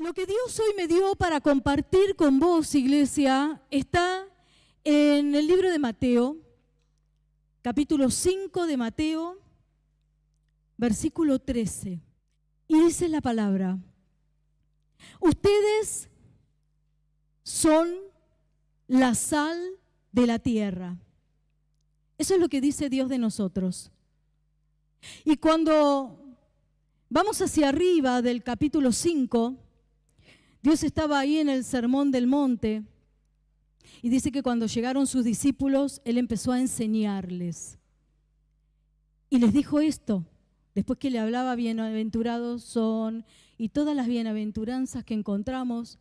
Lo que Dios hoy me dio para compartir con vos, iglesia, está en el libro de Mateo, capítulo 5 de Mateo, versículo 13. Y dice la palabra: ustedes son la sal de la tierra. Eso es lo que dice Dios de nosotros. Y cuando vamos hacia arriba del capítulo 5, Dios estaba ahí en el Sermón del Monte y dice que cuando llegaron sus discípulos, Él empezó a enseñarles. Y les dijo esto, después que le hablaba: bienaventurados son, y todas las bienaventuranzas que encontramos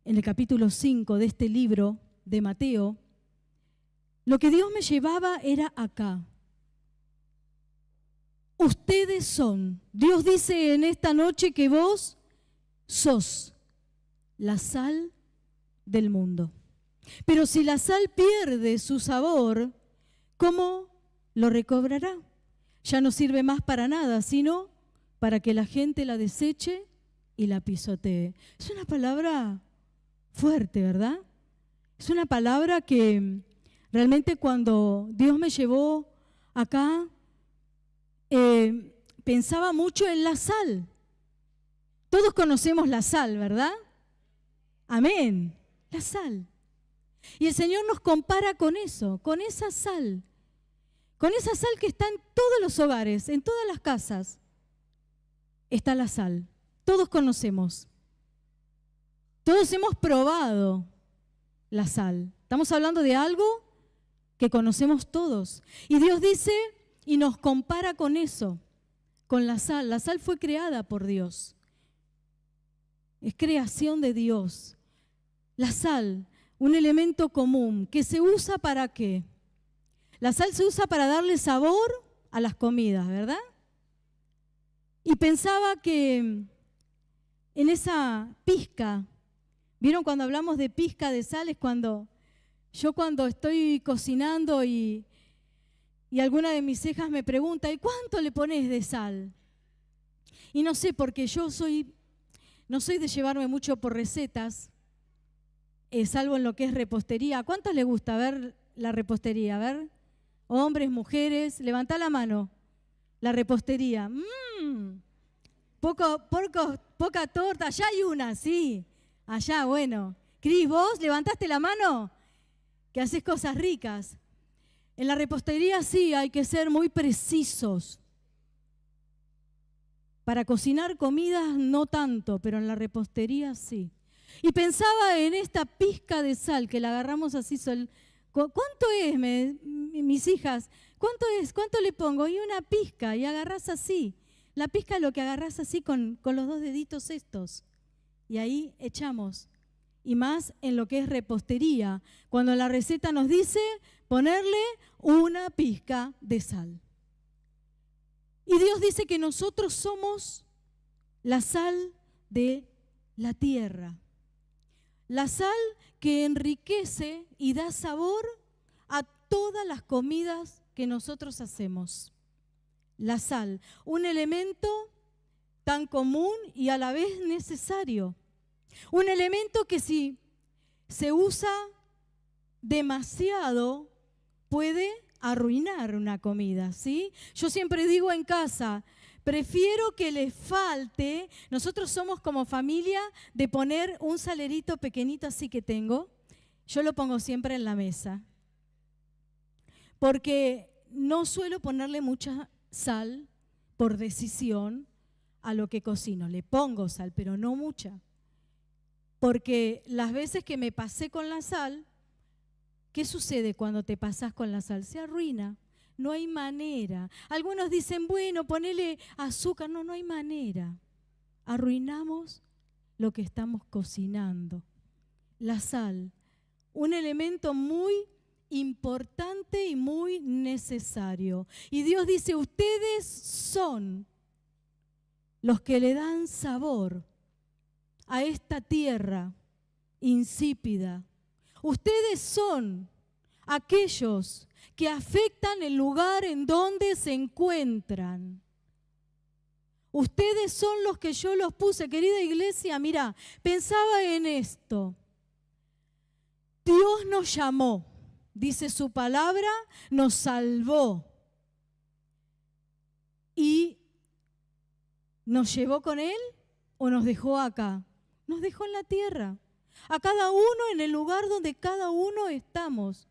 en el capítulo 5 de este libro de Mateo. Lo que Dios me llevaba era acá. Ustedes son. Dios dice en esta noche que vos sos la sal del mundo. Pero si la sal pierde su sabor, ¿cómo lo recobrará? Ya no sirve más para nada, sino para que la gente la deseche y la pisotee. Es una palabra fuerte, ¿verdad? Es una palabra que realmente cuando Dios me llevó acá, pensaba mucho en la sal. Todos conocemos la sal, ¿verdad? Amén. La sal. Y el Señor nos compara con eso, con esa sal. Con esa sal que está en todos los hogares, en todas las casas. Está la sal. Todos conocemos. Todos hemos probado la sal. Estamos hablando de algo que conocemos todos. Y Dios dice y nos compara con eso, con la sal. La sal fue creada por Dios. Es creación de Dios. La sal, un elemento común que se usa ¿para qué? La sal se usa para darle sabor a las comidas, ¿verdad? Y pensaba que en esa pizca, ¿vieron cuando hablamos de pizca de sal? Es cuando estoy cocinando y alguna de mis hijas me pregunta: ¿y cuánto le pones de sal? Y no sé, porque no soy de llevarme mucho por recetas, salvo en lo que es repostería. ¿A cuántos les gusta ver la repostería? A ver, hombres, mujeres, levantá la mano. La repostería. Poca torta. Allá hay una, sí. Allá, bueno. Cris, ¿vos levantaste la mano? Que haces cosas ricas. En la repostería sí, hay que ser muy precisos. Para cocinar comidas no tanto, pero en la repostería sí. Y pensaba en esta pizca de sal que la agarramos así. ¿Cuánto es, mis hijas? ¿Cuánto es? ¿Cuánto le pongo? Y una pizca, y agarrás así. La pizca es lo que agarrás así con los dos deditos estos. Y ahí echamos. Y más en lo que es repostería, cuando la receta nos dice ponerle una pizca de sal. Y Dios dice que nosotros somos la sal de la tierra. La sal que enriquece y da sabor a todas las comidas que nosotros hacemos. La sal, un elemento tan común y a la vez necesario. Un elemento que si se usa demasiado puede arruinar una comida, ¿sí? Yo siempre digo en casa: prefiero que le falte. Nosotros somos como familia de poner un salerito pequeñito así que tengo. Yo lo pongo siempre en la mesa. Porque no suelo ponerle mucha sal por decisión a lo que cocino. Le pongo sal, pero no mucha. Porque las veces que me pasé con la sal, ¿qué sucede cuando te pasás con la sal? Se arruina. No hay manera. Algunos dicen: bueno, ponele azúcar. No hay manera. Arruinamos lo que estamos cocinando. La sal, un elemento muy importante y muy necesario. Y Dios dice: ustedes son los que le dan sabor a esta tierra insípida. Ustedes son aquellos que afectan el lugar en donde se encuentran. Ustedes son los que yo los puse. Querida iglesia, mira, pensaba en esto. Dios nos llamó, dice su palabra, nos salvó y nos llevó con Él o nos dejó acá. Nos dejó en la tierra, a cada uno en el lugar donde cada uno estamos,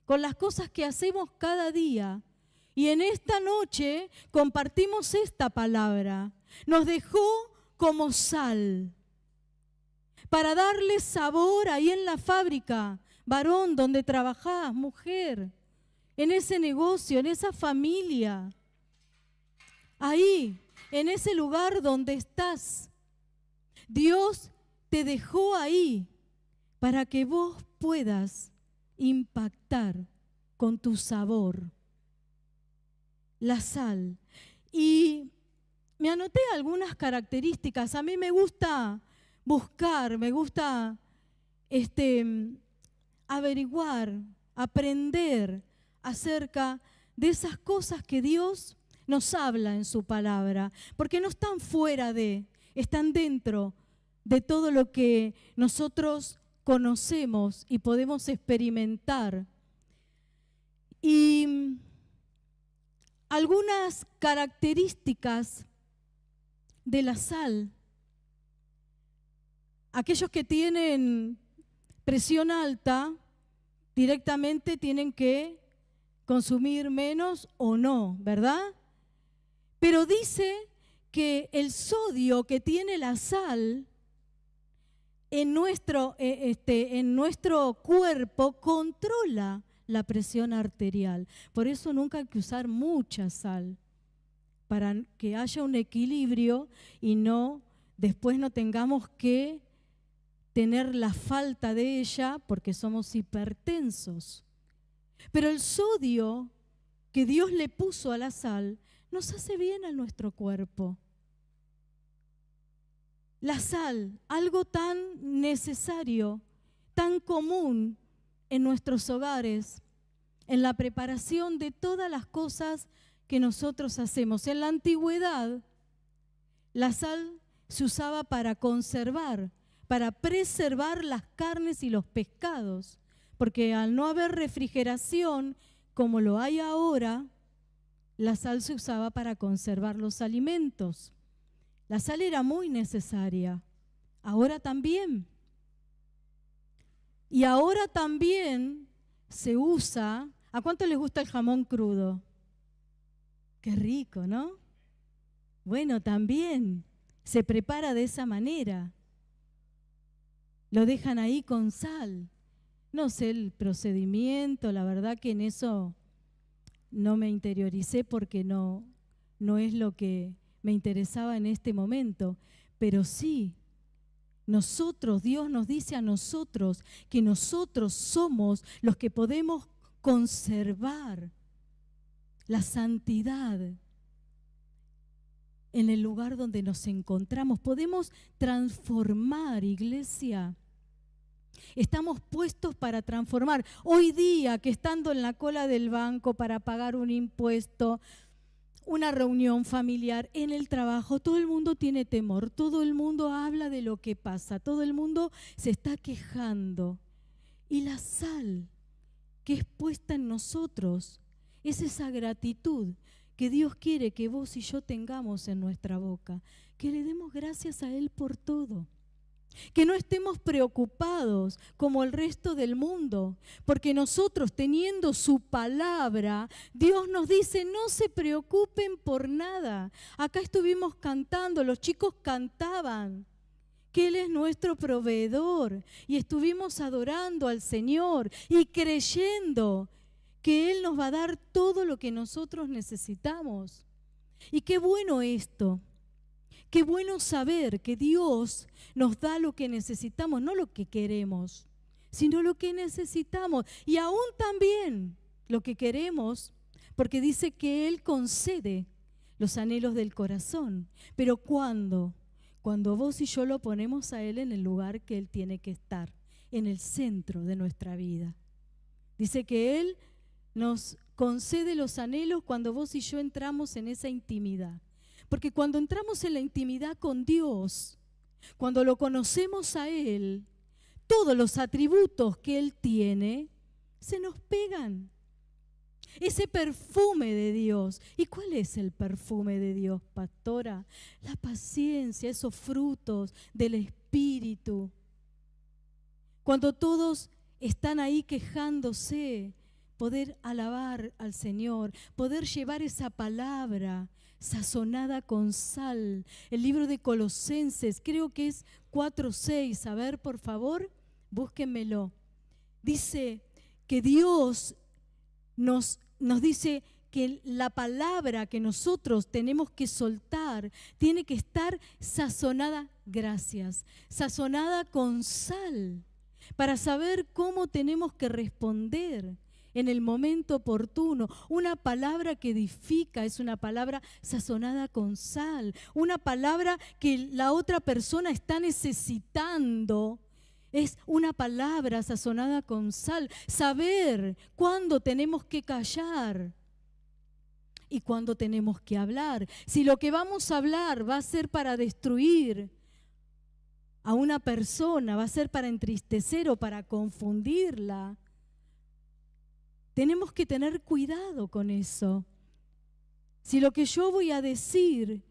con las cosas que hacemos cada día. Y en esta noche compartimos esta palabra. Nos dejó como sal para darle sabor ahí en la fábrica, varón, donde trabajás, mujer, en ese negocio, en esa familia, ahí, en ese lugar donde estás. Dios te dejó ahí para que vos puedas impactar con tu sabor. La sal. Y me anoté algunas características. A mí me gusta buscar, me gusta averiguar, aprender acerca de esas cosas que Dios nos habla en su palabra, porque no están fuera de, están dentro de todo lo que nosotros conocemos y podemos experimentar. Y algunas características de la sal. Aquellos que tienen presión alta directamente tienen que consumir menos o no, ¿verdad? Pero dice que el sodio que tiene la sal en nuestro cuerpo controla la presión arterial. Por eso nunca hay que usar mucha sal, para que haya un equilibrio y después no tengamos que tener la falta de ella porque somos hipertensos. Pero el sodio que Dios le puso a la sal nos hace bien a nuestro cuerpo. La sal, algo tan necesario, tan común en nuestros hogares, en la preparación de todas las cosas que nosotros hacemos. En la antigüedad, la sal se usaba para conservar, para preservar las carnes y los pescados, porque al no haber refrigeración como lo hay ahora, la sal se usaba para conservar los alimentos. La sal era muy necesaria, ahora también. Y ahora también se usa. ¿A cuánto les gusta el jamón crudo? Qué rico, ¿no? Bueno, también se prepara de esa manera. Lo dejan ahí con sal. No sé el procedimiento, la verdad que en eso no me interioricé porque no es lo que me interesaba en este momento. Pero sí, Dios nos dice a nosotros que nosotros somos los que podemos conservar la santidad en el lugar donde nos encontramos. Podemos transformar, iglesia. Estamos puestos para transformar. Hoy día, que estando en la cola del banco para pagar un impuesto, una reunión familiar, en el trabajo, todo el mundo tiene temor, todo el mundo habla de lo que pasa, todo el mundo se está quejando. Y la sal que es puesta en nosotros es esa gratitud que Dios quiere que vos y yo tengamos en nuestra boca, que le demos gracias a Él por todo. Que no estemos preocupados como el resto del mundo, porque nosotros, teniendo su palabra, Dios nos dice: no se preocupen por nada. Acá estuvimos cantando, los chicos cantaban que Él es nuestro proveedor, y estuvimos adorando al Señor y creyendo que Él nos va a dar todo lo que nosotros necesitamos. Y qué bueno esto. Qué bueno saber que Dios nos da lo que necesitamos, no lo que queremos, sino lo que necesitamos. Y aún también lo que queremos, porque dice que Él concede los anhelos del corazón. Pero ¿cuándo? Cuando vos y yo lo ponemos a Él en el lugar que Él tiene que estar, en el centro de nuestra vida. Dice que Él nos concede los anhelos cuando vos y yo entramos en esa intimidad. Porque cuando entramos en la intimidad con Dios, cuando lo conocemos a Él, todos los atributos que Él tiene se nos pegan. Ese perfume de Dios. ¿Y cuál es el perfume de Dios, pastora? La paciencia, esos frutos del Espíritu. Cuando todos están ahí quejándose, poder alabar al Señor, poder llevar esa palabra sazonada con sal. El libro de Colosenses, creo que es 4:6. A ver, por favor, búsquenmelo. Dice que Dios nos dice que la palabra que nosotros tenemos que soltar tiene que estar sazonada, gracias, sazonada con sal, para saber cómo tenemos que responder en el momento oportuno. Una palabra que edifica es una palabra sazonada con sal, una palabra que la otra persona está necesitando. Es una palabra sazonada con sal. Saber cuándo tenemos que callar y cuándo tenemos que hablar. Si lo que vamos a hablar va a ser para destruir a una persona, va a ser para entristecer o para confundirla, tenemos que tener cuidado con eso. Si lo que yo voy a decir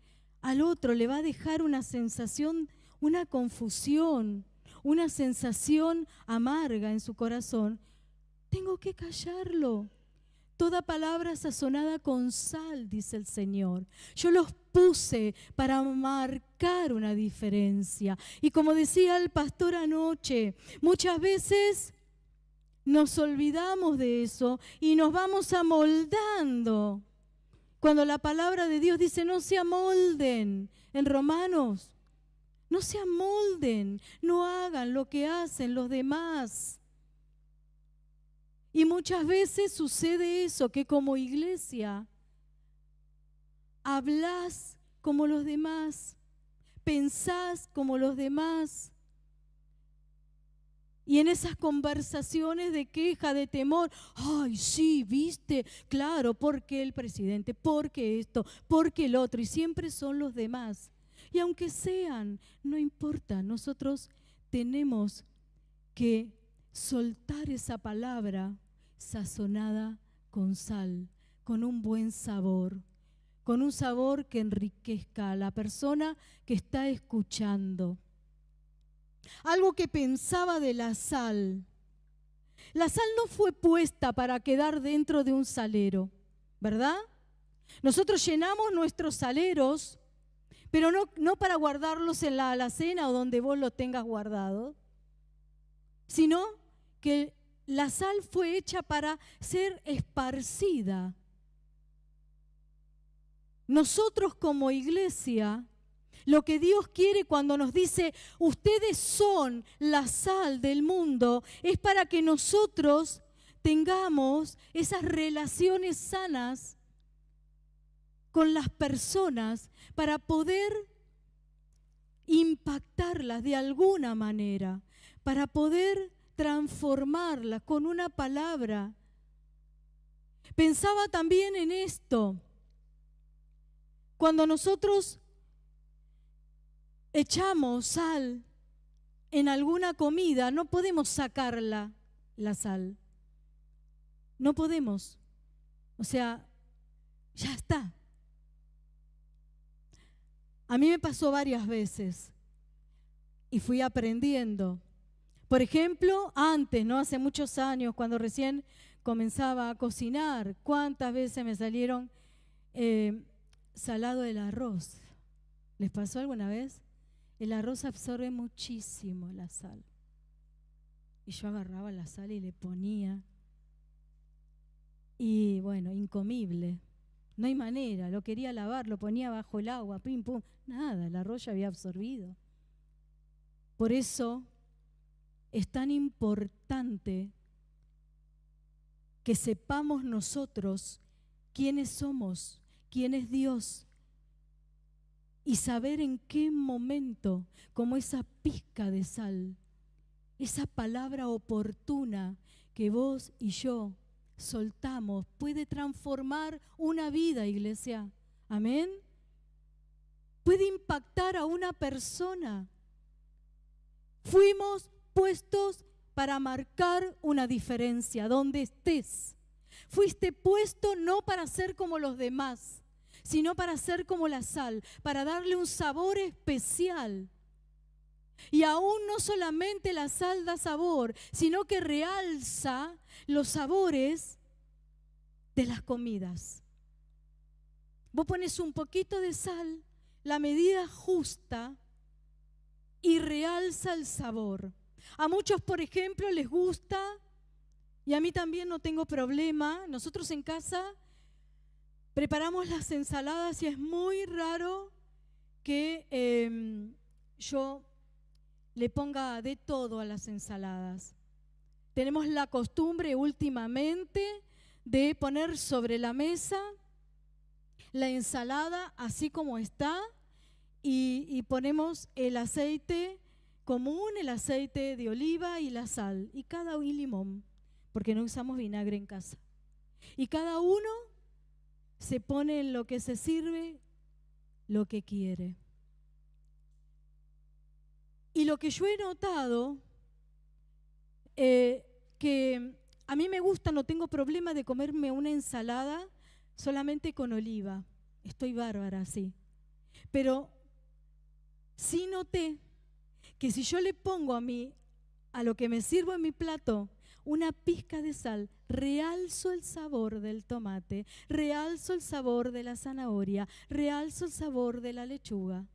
al otro le va a dejar una sensación, una confusión, una sensación amarga en su corazón, tengo que callarlo. Toda palabra sazonada con sal, dice el Señor. Yo los puse para marcar una diferencia. Y como decía el pastor anoche, muchas veces nos olvidamos de eso y nos vamos amoldando. Cuando la palabra de Dios dice no se amolden en Romanos, no se amolden, no hagan lo que hacen los demás. Y muchas veces sucede eso, que como iglesia hablas como los demás, pensás como los demás. Y en esas conversaciones de queja, de temor, ay, sí, viste, claro, porque el presidente, porque esto, porque el otro, y siempre son los demás. Y aunque sean, no importa, nosotros tenemos que soltar esa palabra sazonada con sal, con un buen sabor, con un sabor que enriquezca a la persona que está escuchando. Algo que pensaba de la sal. La sal no fue puesta para quedar dentro de un salero, ¿verdad? Nosotros llenamos nuestros saleros, pero no para guardarlos en la alacena o donde vos los tengas guardados, sino que la sal fue hecha para ser esparcida. Nosotros como iglesia, lo que Dios quiere cuando nos dice, ustedes son la sal del mundo, es para que nosotros tengamos esas relaciones sanas con las personas para poder impactarlas de alguna manera, para poder transformarlas con una palabra. Pensaba también en esto. Cuando nosotros echamos sal en alguna comida, no podemos sacarla, la sal. No podemos. O sea, ya está. A mí me pasó varias veces y fui aprendiendo. Por ejemplo, antes, ¿no? Hace muchos años, cuando recién comenzaba a cocinar, ¿cuántas veces me salieron salado el arroz? ¿Les pasó alguna vez? El arroz absorbe muchísimo la sal. Y yo agarraba la sal y le ponía. Y bueno, incomible. No hay manera, lo quería lavar, lo ponía bajo el agua, pim, pum. Nada, el arroz ya había absorbido. Por eso es tan importante que sepamos nosotros quiénes somos, quién es Dios, y saber en qué momento, como esa pizca de sal, esa palabra oportuna que vos y yo soltamos, puede transformar una vida, iglesia. Amén. puede impactar a una persona. Fuimos puestos para marcar una diferencia donde estés. Fuiste puesto no para ser como los demás, sino para ser como la sal, para darle un sabor especial. Y aún no solamente la sal da sabor, sino que realza los sabores de las comidas. Vos pones un poquito de sal, la medida justa, y realza el sabor. A muchos, por ejemplo, les gusta, y a mí también, no tengo problema. Nosotros en casa preparamos las ensaladas y es muy raro que yo le ponga de todo a las ensaladas. Tenemos la costumbre últimamente de poner sobre la mesa la ensalada así como está y ponemos el aceite común, el aceite de oliva y la sal y limón, porque no usamos vinagre en casa. Y cada uno se pone en lo que se sirve lo que quiere. Y lo que yo he notado, que a mí me gusta, no tengo problema de comerme una ensalada solamente con oliva. Estoy bárbara así. Pero sí noté que si yo le pongo a lo que me sirvo en mi plato, una pizca de sal, realzo el sabor del tomate, realzo el sabor de la zanahoria, realzo el sabor de la lechuga.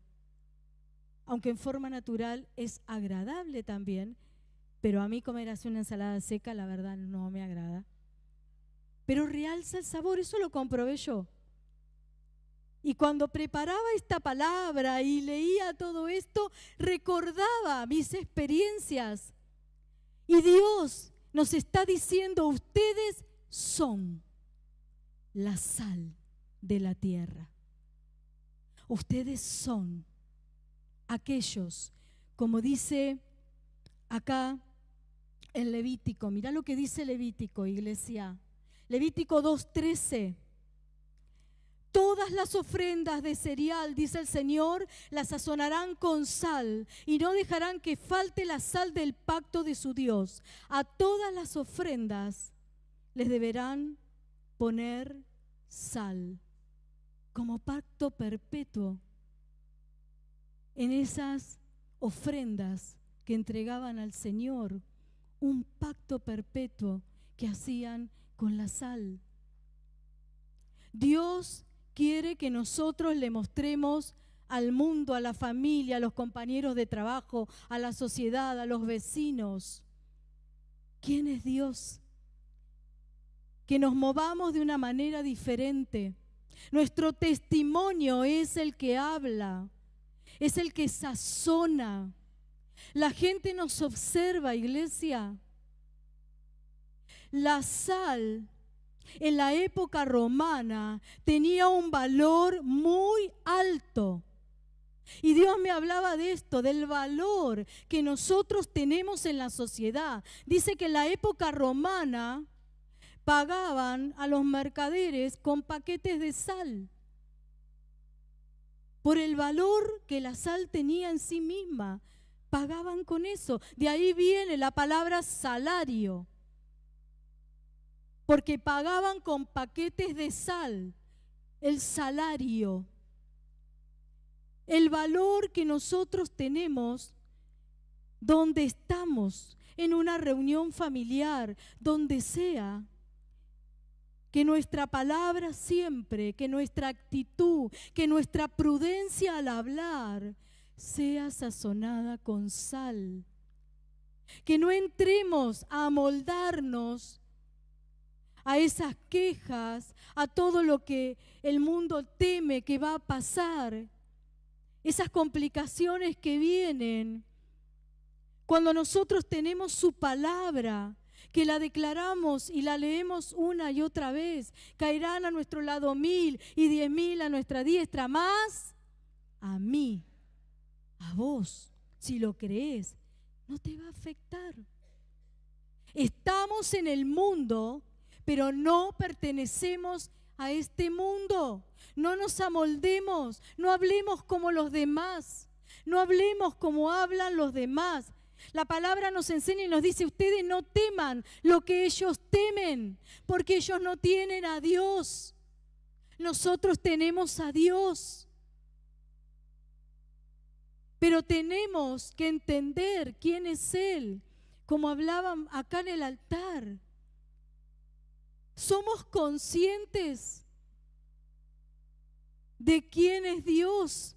Aunque en forma natural es agradable también, pero a mí comer así una ensalada seca, la verdad, no me agrada. Pero realza el sabor, eso lo comprobé yo. Y cuando preparaba esta palabra y leía todo esto, recordaba mis experiencias. Y Dios nos está diciendo, ustedes son la sal de la tierra. Ustedes son aquellos, como dice acá en Levítico. Mirá lo que dice Levítico, iglesia. Levítico 2:13. Todas las ofrendas de cereal, dice el Señor, las sazonarán con sal y no dejarán que falte la sal del pacto de su Dios. A todas las ofrendas les deberán poner sal como pacto perpetuo en esas ofrendas que entregaban al Señor, un pacto perpetuo que hacían con la sal. Dios quiere que nosotros le mostremos al mundo, a la familia, a los compañeros de trabajo, a la sociedad, a los vecinos, ¿quién es Dios? Que nos movamos de una manera diferente. Nuestro testimonio es el que habla, es el que sazona. La gente nos observa, iglesia. La sal en la época romana tenía un valor muy alto. Y Dios me hablaba de esto, del valor que nosotros tenemos en la sociedad. Dice que en la época romana pagaban a los mercaderes con paquetes de sal por el valor que la sal tenía en sí misma. Pagaban con eso. De ahí viene la palabra salario, porque pagaban con paquetes de sal, el salario. El valor que nosotros tenemos donde estamos, en una reunión familiar, donde sea, que nuestra palabra siempre, que nuestra actitud, que nuestra prudencia al hablar sea sazonada con sal. Que no entremos a amoldarnos a esas quejas, a todo lo que el mundo teme que va a pasar, esas complicaciones que vienen. Cuando nosotros tenemos su palabra, que la declaramos y la leemos una y otra vez, caerán a nuestro lado 1000 y 10.000 a nuestra diestra, más a mí, a vos, si lo crees, no te va a afectar. Estamos en el mundo, pero no pertenecemos a este mundo. No nos amoldemos, no hablemos como los demás, no hablemos como hablan los demás. La palabra nos enseña y nos dice, ustedes no teman lo que ellos temen, porque ellos no tienen a Dios. Nosotros tenemos a Dios. Pero tenemos que entender quién es Él, como hablaban acá en el altar. Somos conscientes de quién es Dios,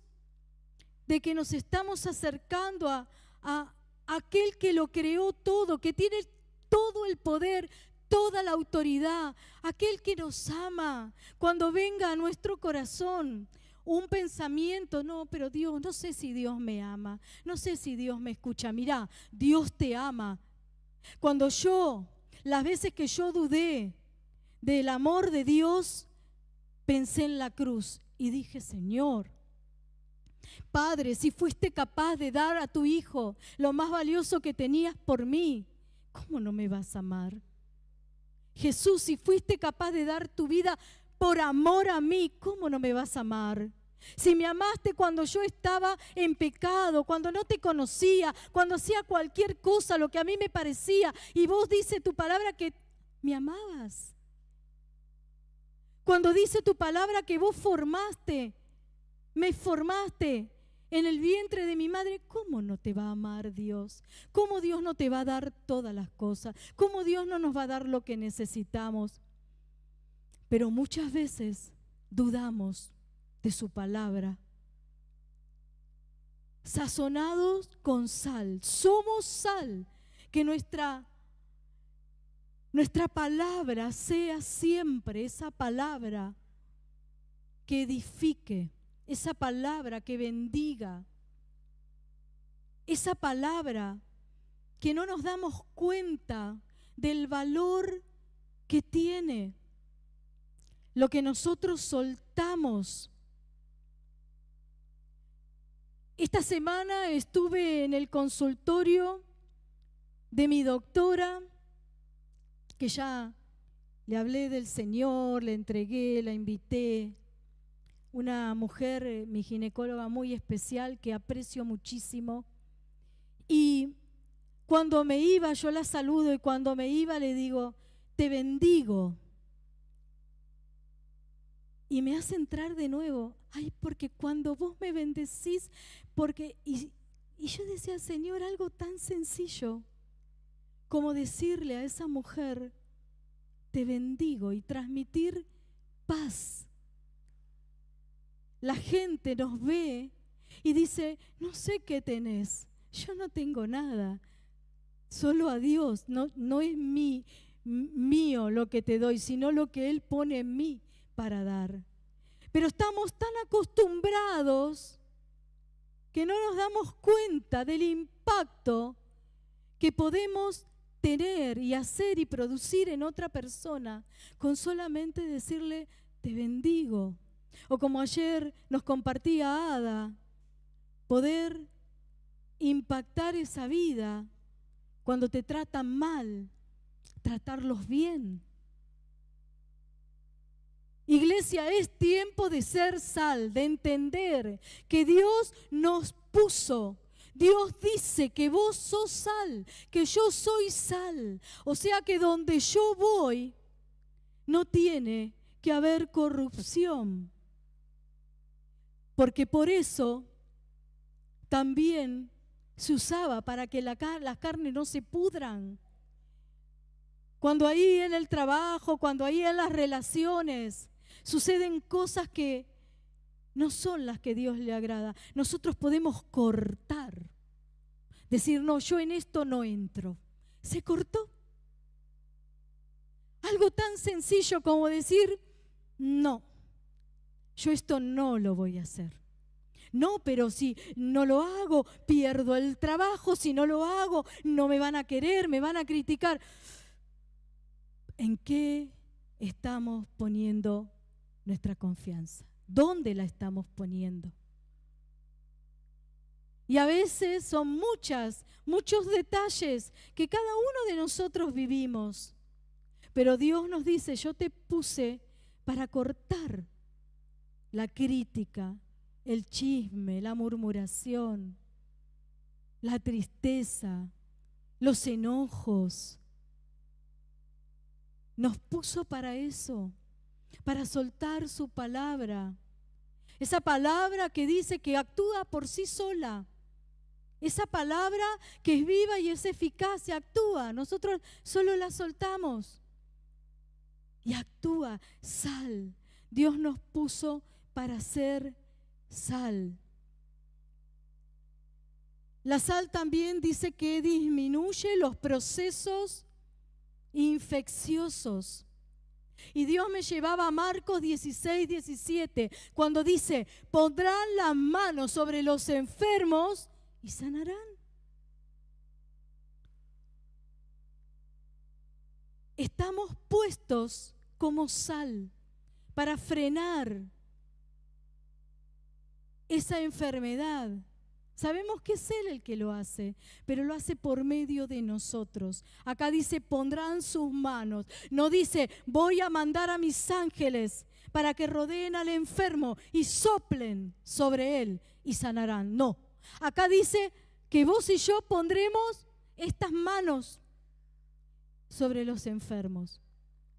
de que nos estamos acercando a aquel que lo creó todo, que tiene todo el poder, toda la autoridad, aquel que nos ama. Cuando venga a nuestro corazón un pensamiento, no, pero Dios, no sé si Dios me ama, no sé si Dios me escucha. Mirá, Dios te ama. Cuando las veces que yo dudé del amor de Dios, pensé en la cruz y dije, Señor, Padre, si fuiste capaz de dar a tu Hijo lo más valioso que tenías por mí, ¿cómo no me vas a amar? Jesús, si fuiste capaz de dar tu vida por amor a mí, ¿cómo no me vas a amar? Si me amaste cuando yo estaba en pecado, cuando no te conocía, cuando hacía cualquier cosa, lo que a mí me parecía, y vos dice tu palabra que me amabas. Cuando dice tu palabra que vos me formaste en el vientre de mi madre, ¿cómo no te va a amar Dios? ¿Cómo Dios no te va a dar todas las cosas? ¿Cómo Dios no nos va a dar lo que necesitamos? Pero muchas veces dudamos de su palabra. Sazonados con sal, somos sal, que nuestra palabra sea siempre esa palabra que edifique, esa palabra que bendiga, esa palabra que no nos damos cuenta del valor que tiene lo que nosotros soltamos. Esta semana estuve en el consultorio de mi doctora, que ya le hablé del Señor, le entregué, la invité. Una mujer, mi ginecóloga muy especial, que aprecio muchísimo. Y cuando me iba, yo la saludo, y cuando me iba le digo, te bendigo. Y me hace entrar de nuevo, ay, porque cuando vos me bendecís, y yo decía, Señor, algo tan sencillo como decirle a esa mujer, te bendigo, y transmitir paz. La gente nos ve y dice, no sé qué tenés, yo no tengo nada, solo a Dios, no es mío lo que te doy, sino lo que Él pone en mí para dar. Pero estamos tan acostumbrados que no nos damos cuenta del impacto que podemos tener y hacer y producir en otra persona con solamente decirle, te bendigo. O como ayer nos compartía Ada, poder impactar esa vida cuando te tratan mal, tratarlos bien. Iglesia, es tiempo de ser sal, de entender que Dios nos puso. Dios dice que vos sos sal, que yo soy sal. O sea que donde yo voy no tiene que haber corrupción. Porque por eso también se usaba para que las carnes no se pudran. Cuando ahí en el trabajo, cuando ahí en las relaciones suceden cosas que no son las que Dios le agrada, nosotros podemos cortar. Decir, no, yo en esto no entro. Se cortó. Algo tan sencillo como decir, no, yo esto no lo voy a hacer. No, pero si no lo hago, pierdo el trabajo. Si no lo hago, no me van a querer, me van a criticar. ¿En qué estamos poniendo nuestra confianza? ¿Dónde la estamos poniendo? Y a veces son muchos detalles que cada uno de nosotros vivimos. Pero Dios nos dice, yo te puse para cortar la crítica, el chisme, la murmuración, la tristeza, los enojos. Nos puso para eso, para soltar su palabra. Esa palabra que dice que actúa por sí sola. Esa palabra que es viva y es eficaz y actúa. Nosotros solo la soltamos. Y actúa. Sal. Dios nos puso para ser sal. La sal también dice que disminuye los procesos infecciosos. Y Dios me llevaba a Marcos 16, 17, cuando dice, pondrán las manos sobre los enfermos y sanarán. Estamos puestos como sal para frenar esa enfermedad. Sabemos que es Él el que lo hace, pero lo hace por medio de nosotros. Acá dice, pondrán sus manos. No dice, voy a mandar a mis ángeles para que rodeen al enfermo y soplen sobre él y sanarán. No. Acá dice que vos y yo pondremos estas manos sobre los enfermos.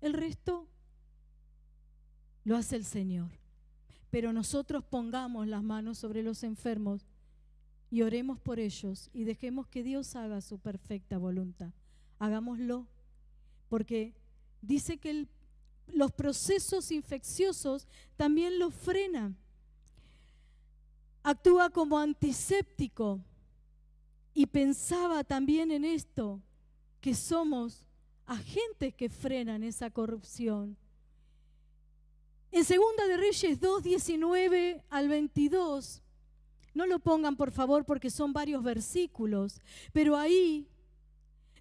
El resto lo hace el Señor. Pero nosotros pongamos las manos sobre los enfermos y oremos por ellos y dejemos que Dios haga su perfecta voluntad. Hagámoslo, porque dice que los procesos infecciosos también los frena. Actúa como antiséptico. Y pensaba también en esto, que somos agentes que frenan esa corrupción. En 2 de Reyes 2, 19 al 22, no lo pongan por favor porque son varios versículos, pero ahí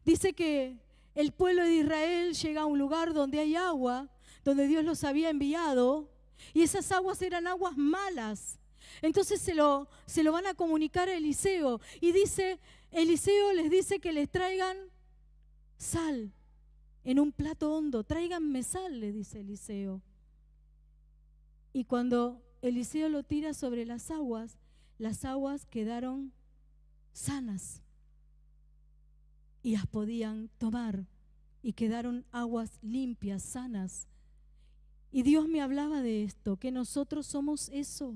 dice que el pueblo de Israel llega a un lugar donde hay agua, donde Dios los había enviado, y esas aguas eran aguas malas. Entonces se lo van a comunicar a Eliseo, y Eliseo les dice que les traigan sal en un plato hondo. Tráiganme sal, le dice Eliseo. Y cuando Eliseo lo tira sobre las aguas quedaron sanas y las podían tomar, y quedaron aguas limpias, sanas. Y Dios me hablaba de esto, que nosotros somos eso,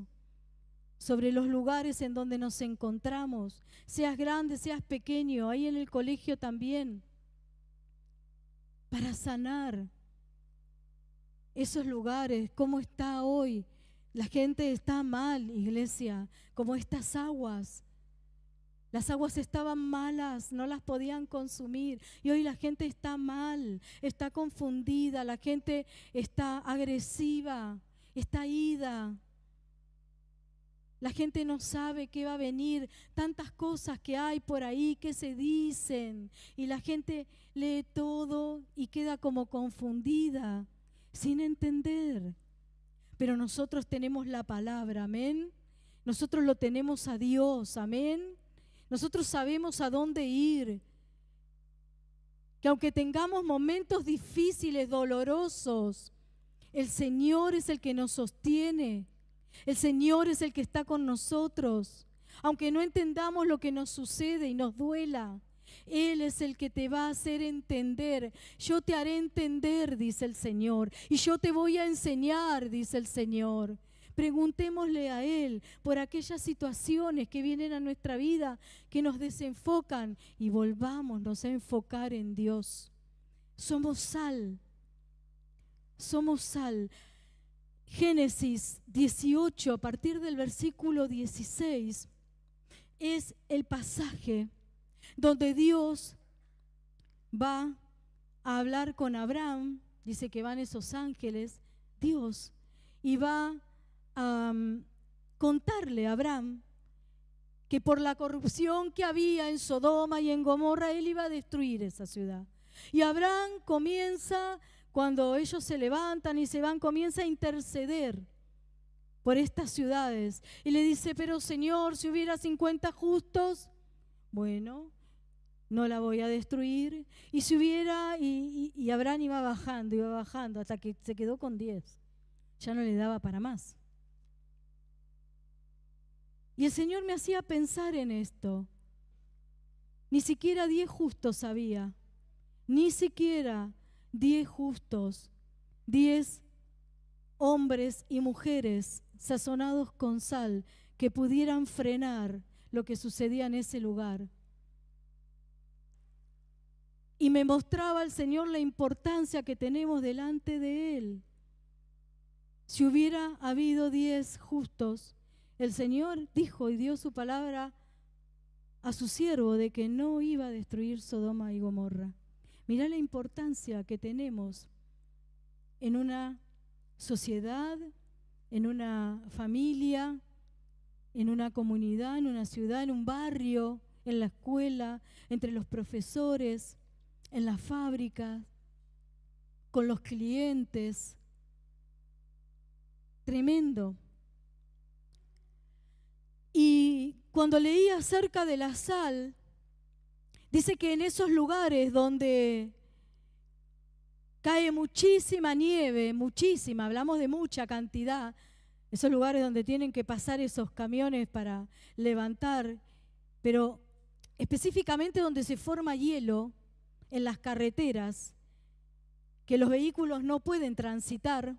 sobre los lugares en donde nos encontramos, seas grande, seas pequeño, ahí en el colegio también, para sanar esos lugares. ¿Cómo está hoy? La gente está mal, iglesia, como estas aguas. Las aguas estaban malas, no las podían consumir, y hoy la gente está mal, está confundida, la gente está agresiva, está ida. La gente no sabe qué va a venir, tantas cosas que hay por ahí que se dicen, y la gente lee todo y queda como confundida, sin entender. Pero nosotros tenemos la palabra, amén. Nosotros lo tenemos a Dios, amén. Nosotros sabemos a dónde ir. Que aunque tengamos momentos difíciles, dolorosos, el Señor es el que nos sostiene. El Señor es el que está con nosotros. Aunque no entendamos lo que nos sucede y nos duela, Él es el que te va a hacer entender. Yo te haré entender, dice el Señor, y yo te voy a enseñar, dice el Señor. Preguntémosle a Él por aquellas situaciones que vienen a nuestra vida, que nos desenfocan, y volvámonos a enfocar en Dios. Somos sal. Somos sal. Génesis 18, a partir del versículo 16, es el pasaje donde Dios va a hablar con Abraham. Dice que van esos ángeles, Dios, y va a contarle a Abraham que por la corrupción que había en Sodoma y en Gomorra, él iba a destruir esa ciudad. Y Abraham comienza, cuando ellos se levantan y se van, comienza a interceder por estas ciudades. Y le dice, pero Señor, si hubiera 50 justos, bueno, no la voy a destruir. Y si hubiera, y Abraham iba bajando hasta que se quedó con 10. ya no le daba para más. Y el Señor me hacía pensar en esto. Ni siquiera 10 justos había, ni siquiera 10 justos, 10 hombres y mujeres sazonados con sal que pudieran frenar lo que sucedía en ese lugar. Y me mostraba el Señor la importancia que tenemos delante de Él. Si hubiera habido 10 justos, el Señor dijo y dio su palabra a su siervo de que no iba a destruir Sodoma y Gomorra. Mirá la importancia que tenemos en una sociedad, en una familia, en una comunidad, en una ciudad, en un barrio, en la escuela, entre los profesores, en las fábricas, con los clientes. Tremendo. Y cuando leí acerca de la sal, dice que en esos lugares donde cae muchísima nieve, muchísima, hablamos de mucha cantidad, esos lugares donde tienen que pasar esos camiones para levantar, pero específicamente donde se forma hielo en las carreteras, que los vehículos no pueden transitar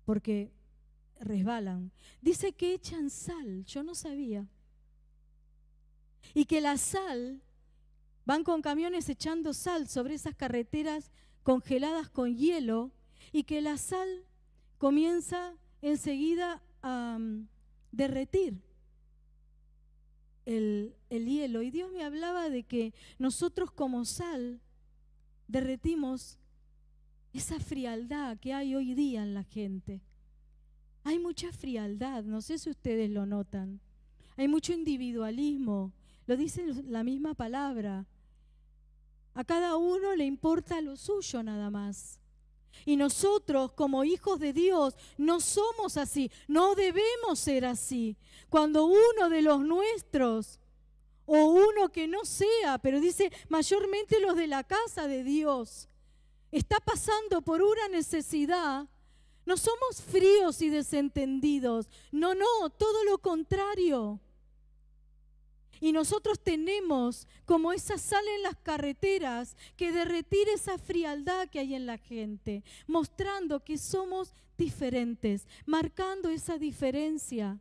porque resbalan. Dice que echan sal, yo no sabía. Y que la sal, van con camiones echando sal sobre esas carreteras congeladas con hielo, y que la sal comienza enseguida a derretir el hielo. Y Dios me hablaba de que nosotros como sal derretimos esa frialdad que hay hoy día en la gente. Hay mucha frialdad, no sé si ustedes lo notan. Hay mucho individualismo, lo dice la misma palabra. A cada uno le importa lo suyo nada más. Y nosotros como hijos de Dios no somos así, no debemos ser así. Cuando uno de los nuestros, o uno que no sea, pero dice mayormente los de la casa de Dios, está pasando por una necesidad, no somos fríos y desentendidos. No, todo lo contrario. Y nosotros tenemos, como esa sal en las carreteras, que derretir esa frialdad que hay en la gente, mostrando que somos diferentes, marcando esa diferencia.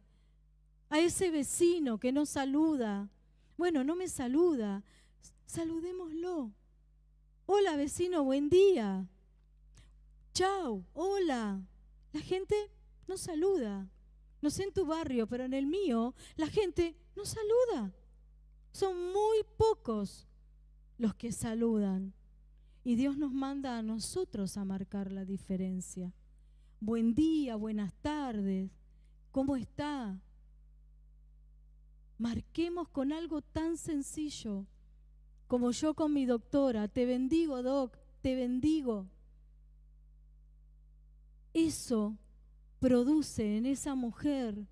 A ese vecino que no saluda, bueno, no me saluda, saludémoslo. Hola vecino, buen día. Chao, hola. La gente no saluda. No sé en tu barrio, pero en el mío la gente no saluda. Son muy pocos los que saludan. Y Dios nos manda a nosotros a marcar la diferencia. Buen día, buenas tardes. ¿Cómo está? Marquemos con algo tan sencillo como yo con mi doctora. Te bendigo, doc, te bendigo. Eso produce en esa mujer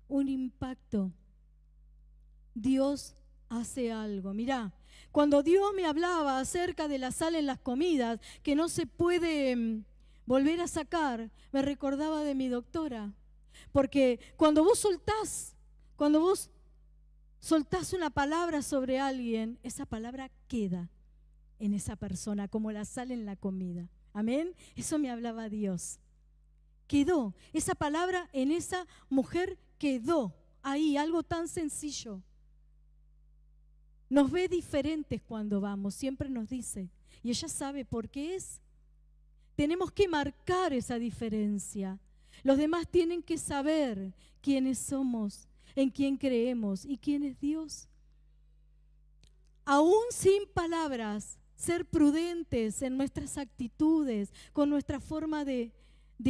un impacto. Dios hace algo. Mirá, cuando Dios me hablaba acerca de la sal en las comidas, que no se puede volver a sacar, me recordaba de mi doctora. Porque cuando vos soltás una palabra sobre alguien, esa palabra queda en esa persona, como la sal en la comida. Amén. Eso me hablaba Dios. Quedó, esa palabra en esa mujer quedó ahí, algo tan sencillo. Nos ve diferentes cuando vamos, siempre nos dice, y ella sabe por qué es. Tenemos que marcar esa diferencia. Los demás tienen que saber quiénes somos, en quién creemos y quién es Dios. Aún sin palabras, ser prudentes en nuestras actitudes, con nuestra forma de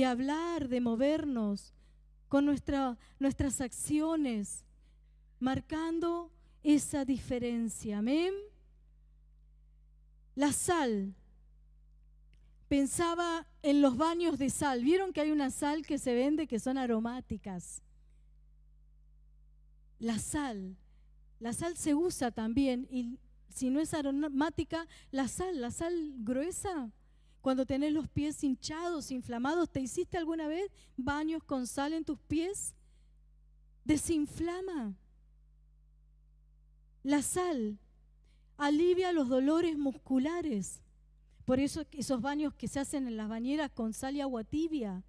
hablar, de movernos, con nuestras acciones, marcando esa diferencia. Amén. La sal. Pensaba en los baños de sal. ¿Vieron que hay una sal que se vende que son aromáticas? La sal se usa también, y si no es aromática, la sal gruesa, Cuando tenés los pies hinchados, inflamados, ¿te hiciste alguna vez baños con sal en tus pies? Desinflama. La sal alivia los dolores musculares. Por eso esos baños que se hacen en las bañeras con sal y agua tibia.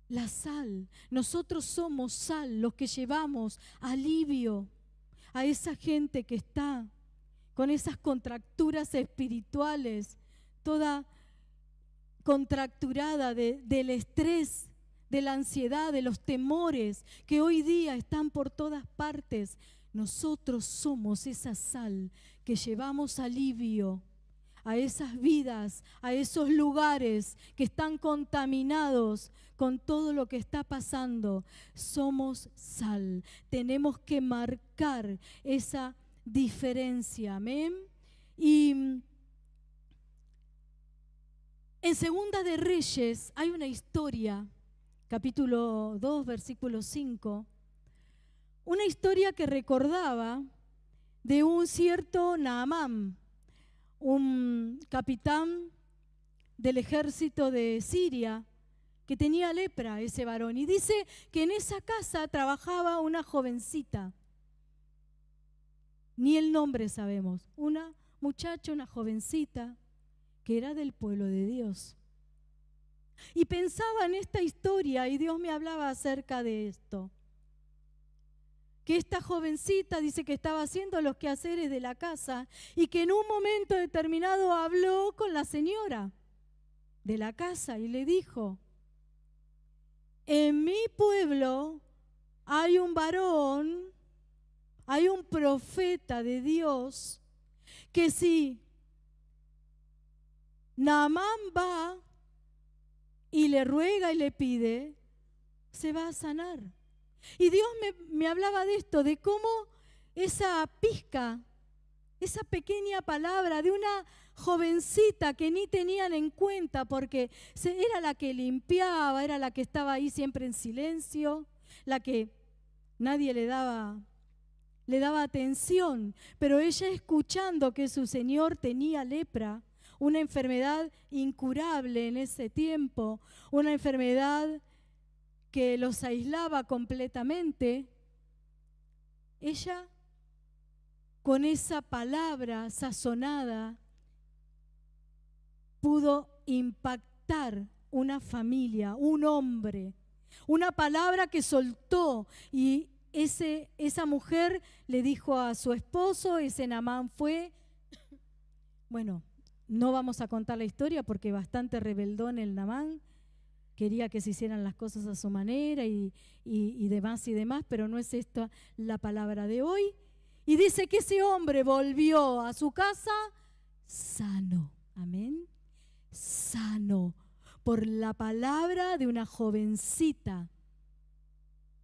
La sal. Nosotros somos sal, los que llevamos alivio a esa gente que está con esas contracturas espirituales, toda contracturada del estrés, de la ansiedad, de los temores que hoy día están por todas partes. Nosotros somos esa sal que llevamos alivio a esas vidas, a esos lugares que están contaminados con todo lo que está pasando. Somos sal. Tenemos que marcar esa diferencia. Amén. Y en Segunda de Reyes hay una historia, capítulo 2, versículo 5, una historia que recordaba de un cierto Naamán, un capitán del ejército de Siria que tenía lepra, ese varón. Y dice que en esa casa trabajaba una jovencita, ni el nombre sabemos, una muchacha, una jovencita que era del pueblo de Dios. Y pensaba en esta historia y Dios me hablaba acerca de esto. Que esta jovencita dice que estaba haciendo los quehaceres de la casa y que en un momento determinado habló con la señora de la casa y le dijo: en mi pueblo hay un varón, hay un profeta de Dios, que si Naamán va y le ruega y le pide, se va a sanar. Y Dios me hablaba de esto, de cómo esa pizca, esa pequeña palabra de una jovencita que ni tenían en cuenta porque era la que limpiaba, era la que estaba ahí siempre en silencio, la que nadie le daba atención, pero ella, escuchando que su señor tenía lepra, una enfermedad incurable en ese tiempo, una enfermedad que los aislaba completamente, ella, con esa palabra sazonada, pudo impactar una familia, un hombre, una palabra que soltó, y esa mujer le dijo a su esposo, ese Naamán fue, bueno, no vamos a contar la historia porque bastante rebeldón el Naamán, quería que se hicieran las cosas a su manera y demás, pero no es esta la palabra de hoy. Y dice que ese hombre volvió a su casa sano, amén, sano, por la palabra de una jovencita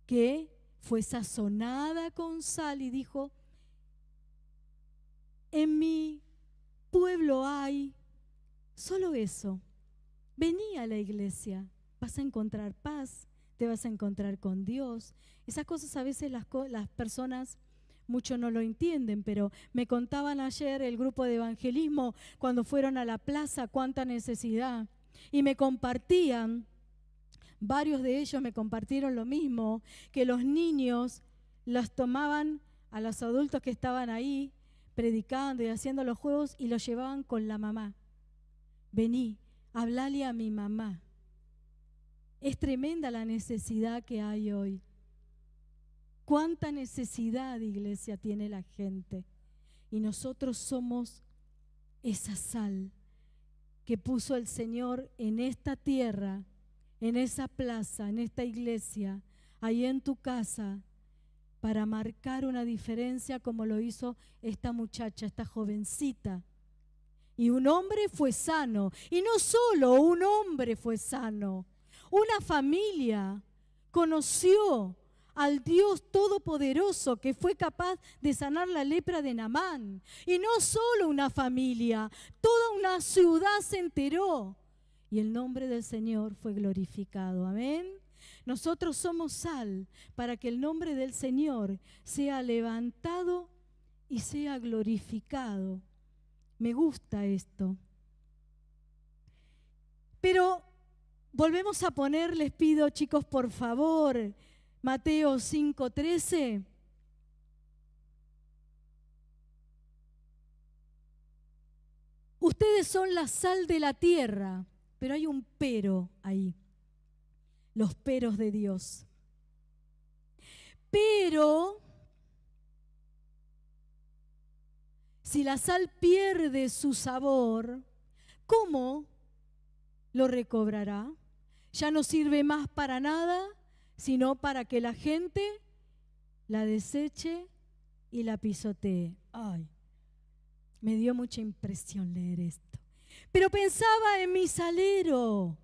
que fue sazonada con sal y dijo: en mi pueblo hay solo eso, vení a la iglesia. Vas a encontrar paz, te vas a encontrar con Dios. Esas cosas a veces las personas mucho no lo entienden, pero me contaban ayer el grupo de evangelismo cuando fueron a la plaza cuánta necesidad. Y me compartían, varios de ellos me compartieron lo mismo, que los niños los tomaban a los adultos que estaban ahí predicando y haciendo los juegos y los llevaban con la mamá. Vení, hablale a mi mamá. Es tremenda la necesidad que hay hoy. ¿Cuánta necesidad, iglesia, tiene la gente? Y nosotros somos esa sal que puso el Señor en esta tierra, en esa plaza, en esta iglesia, ahí en tu casa, para marcar una diferencia como lo hizo esta muchacha, esta jovencita. Y un hombre fue sano, y no solo un hombre fue sano, una familia conoció al Dios Todopoderoso que fue capaz de sanar la lepra de Naamán. Y no solo una familia, toda una ciudad se enteró. Y el nombre del Señor fue glorificado. Amén. Nosotros somos sal para que el nombre del Señor sea levantado y sea glorificado. Me gusta esto. Pero volvemos a poner, les pido chicos por favor, Mateo 5:13. Ustedes son la sal de la tierra, pero hay un pero ahí, los peros de Dios. Pero si la sal pierde su sabor, ¿cómo lo recobrará? Ya no sirve más para nada, sino para que la gente la deseche y la pisotee. Ay, me dio mucha impresión leer esto. Pero pensaba en mi salero,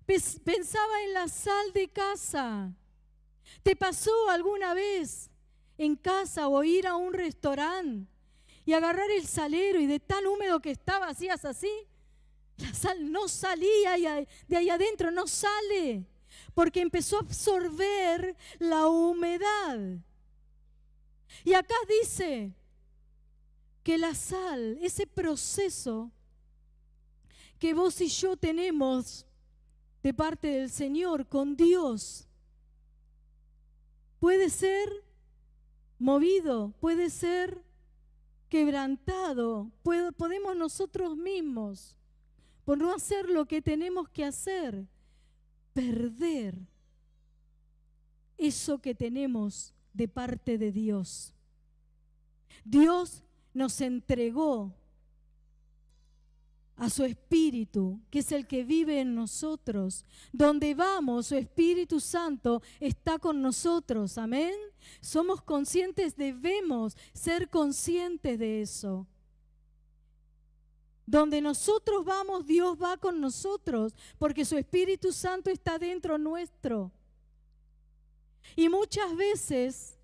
pensaba en la sal de casa. ¿Te pasó alguna vez en casa o ir a un restaurante y agarrar el salero y de tan húmedo que estaba hacías así? La sal no salía de ahí adentro, no sale, porque empezó a absorber la humedad. Y acá dice que la sal, ese proceso que vos y yo tenemos de parte del Señor con Dios, puede ser movido, puede ser quebrantado, podemos nosotros mismos, por no hacer lo que tenemos que hacer, perder eso que tenemos de parte de Dios. Dios nos entregó a su Espíritu, que es el que vive en nosotros. Donde vamos, su Espíritu Santo está con nosotros. Amén. Somos conscientes, debemos ser conscientes de eso. Donde nosotros vamos, Dios va con nosotros, porque su Espíritu Santo está dentro nuestro. Y muchas veces,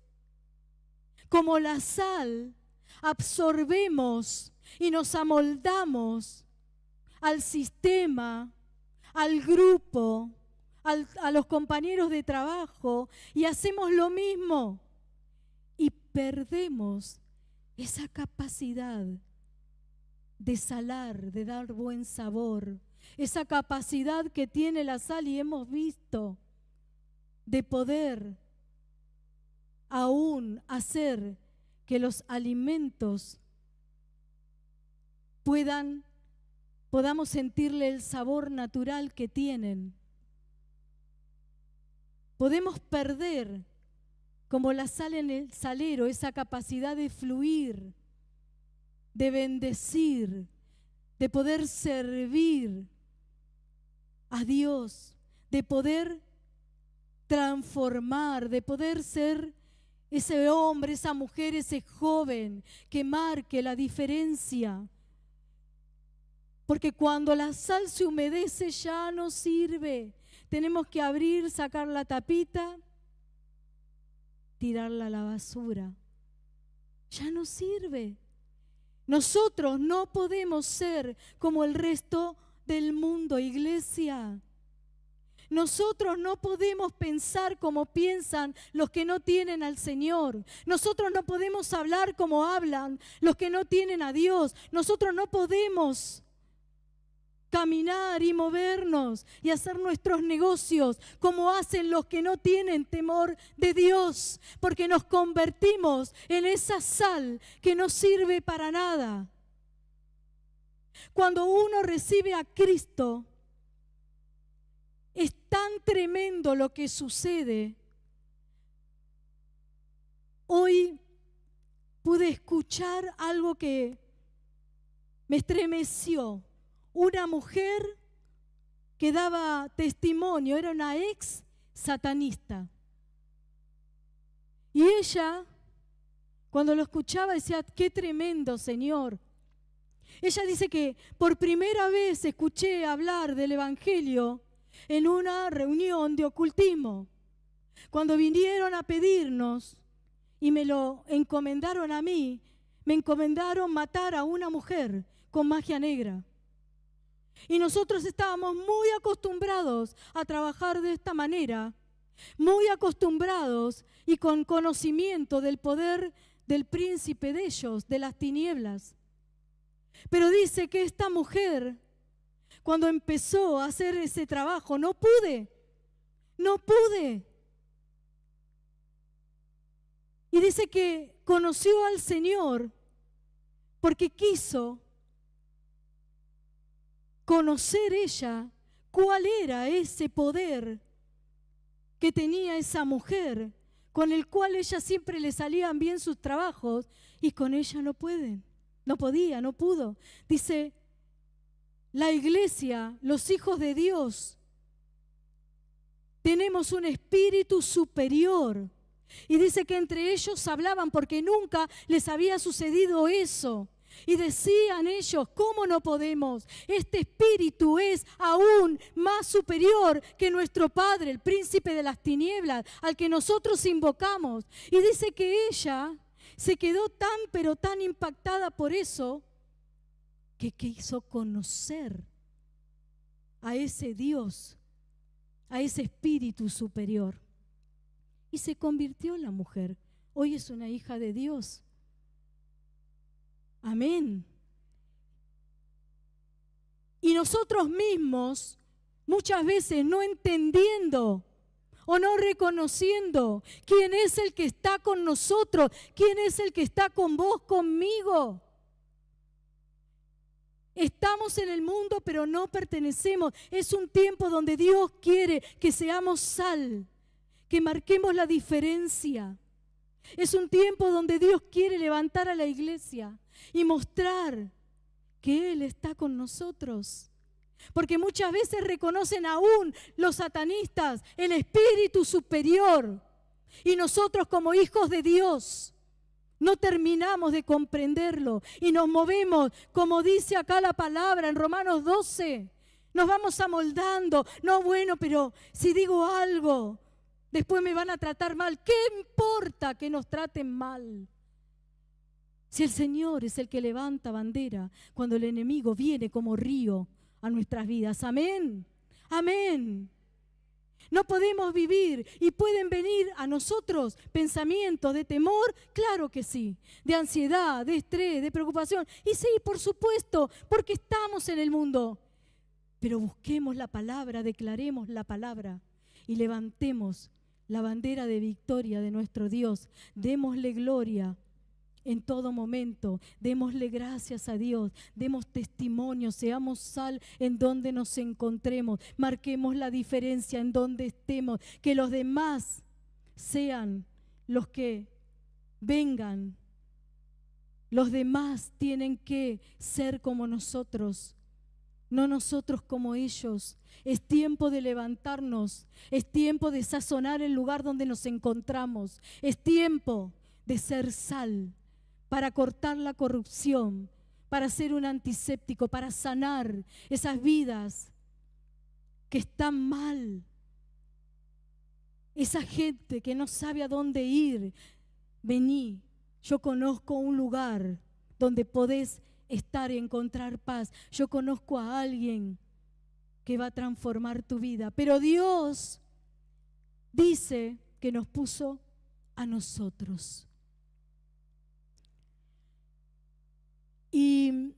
como la sal, absorbemos y nos amoldamos al sistema, al grupo, a los compañeros de trabajo, y hacemos lo mismo y perdemos esa capacidad de salar, de dar buen sabor, esa capacidad que tiene la sal y hemos visto de poder aún hacer que los alimentos podamos sentirle el sabor natural que tienen. Podemos perder, como la sal en el salero, esa capacidad de fluir, de bendecir, de poder servir a Dios, de poder transformar, de poder ser ese hombre, esa mujer, ese joven que marque la diferencia. Porque cuando la sal se humedece ya no sirve. Tenemos que abrir, sacar la tapita, tirarla a la basura. Ya no sirve. Nosotros no podemos ser como el resto del mundo, iglesia. Nosotros no podemos pensar como piensan los que no tienen al Señor. Nosotros no podemos hablar como hablan los que no tienen a Dios. Nosotros no podemos caminar y movernos y hacer nuestros negocios como hacen los que no tienen temor de Dios, porque nos convertimos en esa sal que no sirve para nada. Cuando uno recibe a Cristo, es tan tremendo lo que sucede. Hoy pude escuchar algo que me estremeció. Una mujer que daba testimonio, era una ex satanista. Y ella, cuando lo escuchaba, decía, qué tremendo, Señor. Ella dice que por primera vez escuché hablar del Evangelio en una reunión de ocultismo. Cuando vinieron a pedirnos y me lo encomendaron a mí, me encomendaron matar a una mujer con magia negra. Y nosotros estábamos muy acostumbrados a trabajar de esta manera, muy acostumbrados y con conocimiento del poder del príncipe de ellos, de las tinieblas. Pero dice que esta mujer Cuando empezó a hacer ese trabajo, no pude. Y dice que conoció al Señor porque quiso conocer ella cuál era ese poder que tenía esa mujer, con el cual ella siempre le salían bien sus trabajos y con ella no pudo. Dice, la iglesia, los hijos de Dios, tenemos un espíritu superior. Y dice que entre ellos hablaban porque nunca les había sucedido eso. Y decían ellos, ¿cómo no podemos? Este espíritu es aún más superior que nuestro padre, el príncipe de las tinieblas, al que nosotros invocamos. Y dice que ella se quedó pero tan impactada por eso, que quiso conocer a ese Dios, a ese espíritu superior. Y se convirtió en la mujer. Hoy es una hija de Dios. Amén. Y nosotros mismos, muchas veces no entendiendo o no reconociendo quién es el que está con nosotros, quién es el que está con vos, conmigo. Estamos en el mundo, pero no pertenecemos. Es un tiempo donde Dios quiere que seamos sal, que marquemos la diferencia. Es un tiempo donde Dios quiere levantar a la iglesia y mostrar que Él está con nosotros. Porque muchas veces reconocen aún los satanistas el espíritu superior. Y nosotros como hijos de Dios no terminamos de comprenderlo y nos movemos, como dice acá la palabra en Romanos 12. Nos vamos amoldando. No, bueno, pero si digo algo, después me van a tratar mal. ¿Qué importa que nos traten mal? Si el Señor es el que levanta bandera cuando el enemigo viene como río a nuestras vidas. Amén. Amén. No podemos vivir y pueden venir a nosotros pensamientos de temor, claro que sí, de ansiedad, de estrés, de preocupación. Y sí, por supuesto, porque estamos en el mundo. Pero busquemos la palabra, declaremos la palabra y levantemos la bandera de victoria de nuestro Dios. Démosle gloria en todo momento, démosle gracias a Dios, demos testimonio, seamos sal en donde nos encontremos, marquemos la diferencia en donde estemos, que los demás sean los que vengan. Los demás tienen que ser como nosotros, no nosotros como ellos. Es tiempo de levantarnos, es tiempo de sazonar el lugar donde nos encontramos, es tiempo de ser sal, para cortar la corrupción, para ser un antiséptico, para sanar esas vidas que están mal. Esa gente que no sabe a dónde ir. Vení, yo conozco un lugar donde podés estar y encontrar paz. Yo conozco a alguien que va a transformar tu vida. Pero Dios dice que nos puso a nosotros. Y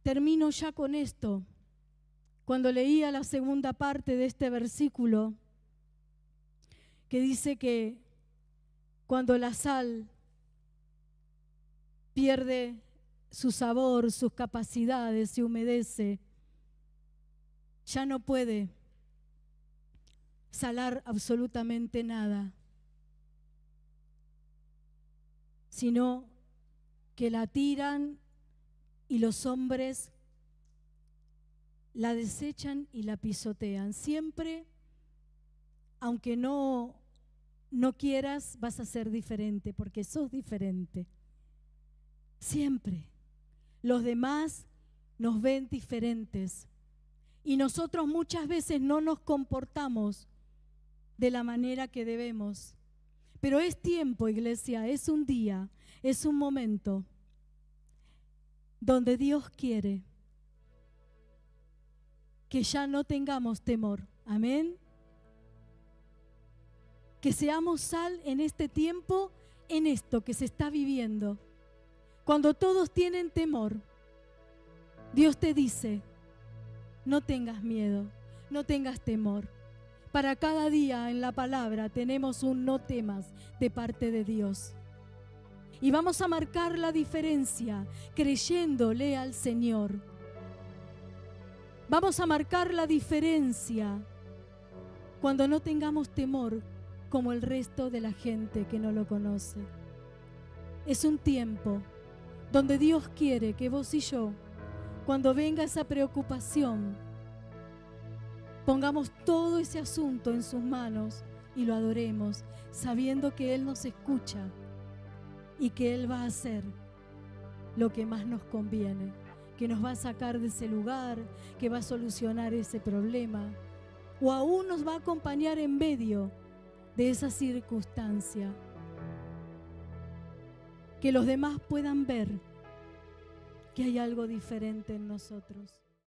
termino ya con esto. Cuando leía la segunda parte de este versículo, que dice que cuando la sal pierde su sabor, sus capacidades, se humedece, ya no puede salar absolutamente nada, sino que la tiran y los hombres la desechan y la pisotean. Siempre, aunque no quieras, vas a ser diferente, porque sos diferente. Siempre. Los demás nos ven diferentes y nosotros muchas veces no nos comportamos de la manera que debemos. Pero es tiempo, iglesia, es un día, es un momento donde Dios quiere que ya no tengamos temor. Amén. Que seamos sal en este tiempo, en esto que se está viviendo. Cuando todos tienen temor, Dios te dice, No tengas miedo, no tengas temor. Para cada día en la palabra tenemos un no temas de parte de Dios. Y vamos a marcar la diferencia creyéndole al Señor. Vamos a marcar la diferencia cuando no tengamos temor como el resto de la gente que no lo conoce. Es un tiempo donde Dios quiere que vos y yo, cuando venga esa preocupación, pongamos todo ese asunto en sus manos y lo adoremos, sabiendo que Él nos escucha y que Él va a hacer lo que más nos conviene, que nos va a sacar de ese lugar, que va a solucionar ese problema, o aún nos va a acompañar en medio de esa circunstancia. Que los demás puedan ver que hay algo diferente en nosotros.